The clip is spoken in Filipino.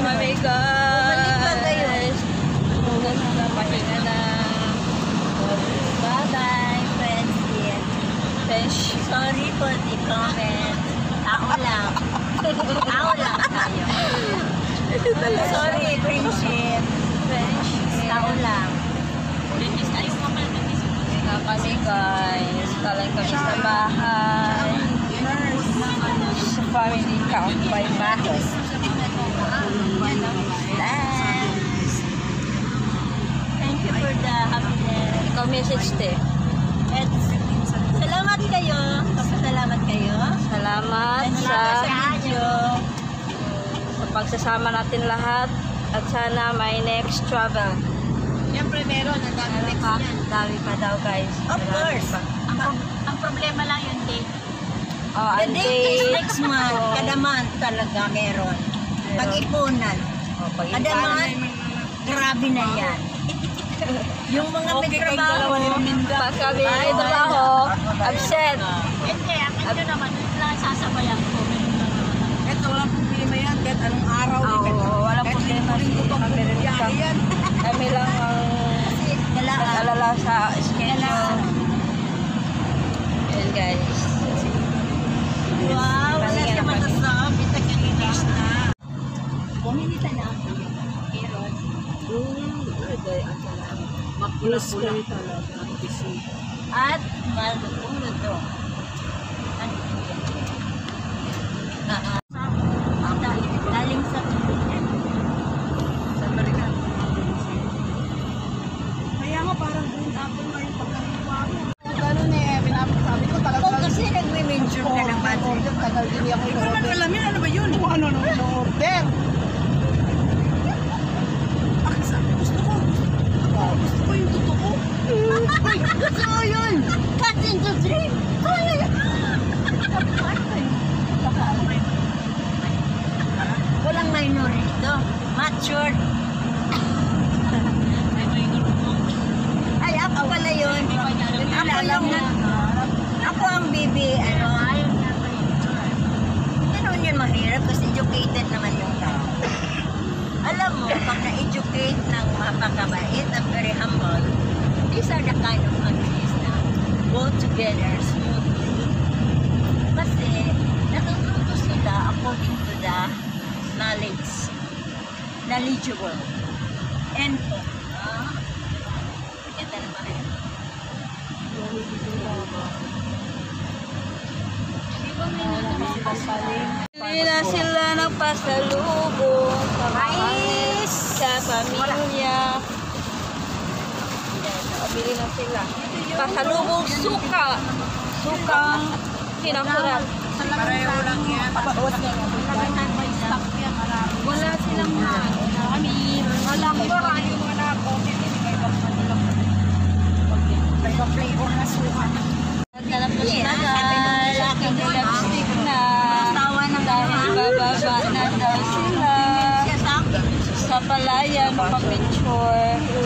kami guys. Hugas na, pahinga na. Bye-bye, friendship. Sorry for the comment. Tao lang. Tao lang tayo. Sorry, friendship. Tao lang. Pahinga kami guys. Kalang kami sa bahay. Sa family count by Mahos. Thank you for the happiness. Ikaw message te. Salamat kayo. Salamat kayo. Salamat Sa pagsasama natin lahat. At sana may next travel. Siyempre meron. Ang dami next yan. Dami pa daw guys. Of course. Ang problema lang yung date. Oh, The date is next month. Kada month talaga meron. Pag-ipunan. Kada month, grabe na yan. Yung mga may trabaho, pag kami trabaho, absent. Hindi, ito naman, lang sasabayan ko. kahit walang problema yan, kahit anong araw. Oo, walang problema. Kami lang ang nag-alala sa schedule. Ayan guys. Wow, wala siya matasabi. Nagkalinis na. Buminita na ako. Eros. Mapula-pula. At malulog to. Lalim sa tubig. Sa balikan. Kaya nga parang green apple nga yung pagkakuha mo. Gano'n eh, pinapasabi ko talaga. Oo, kasi nagme-mention ka ng battery. Tagal din ako Hindi ko naman alam yun. Ano ba yun? Kung ano nung order. Gusto ko yung totoo. Gusto ko yun. Cut into three. Walang minor ito. Matured. Ay, ako pala yun. Ako ang bibi, hindi naman yun mahirap kasi educated naman yung tao. Alam mo, pag na-educate ng mapakabait at very humble, these are the kind of countries na go together smoothly. Kasi natututo sila according to the knowledgeable. And ito naman rin. Hindi na sila nagpasalubong sa mga sa pamilya. Pabili na sila. Pasalubong suka. Sukang kinakurat. Pareho lang yan. Wala silang kami. Wala ko ba yung mga Flavor na suka. Naglalapos na guys. Nag-lipstick na. Dahil bababa na daw sila. Sa palayan, pang-picture.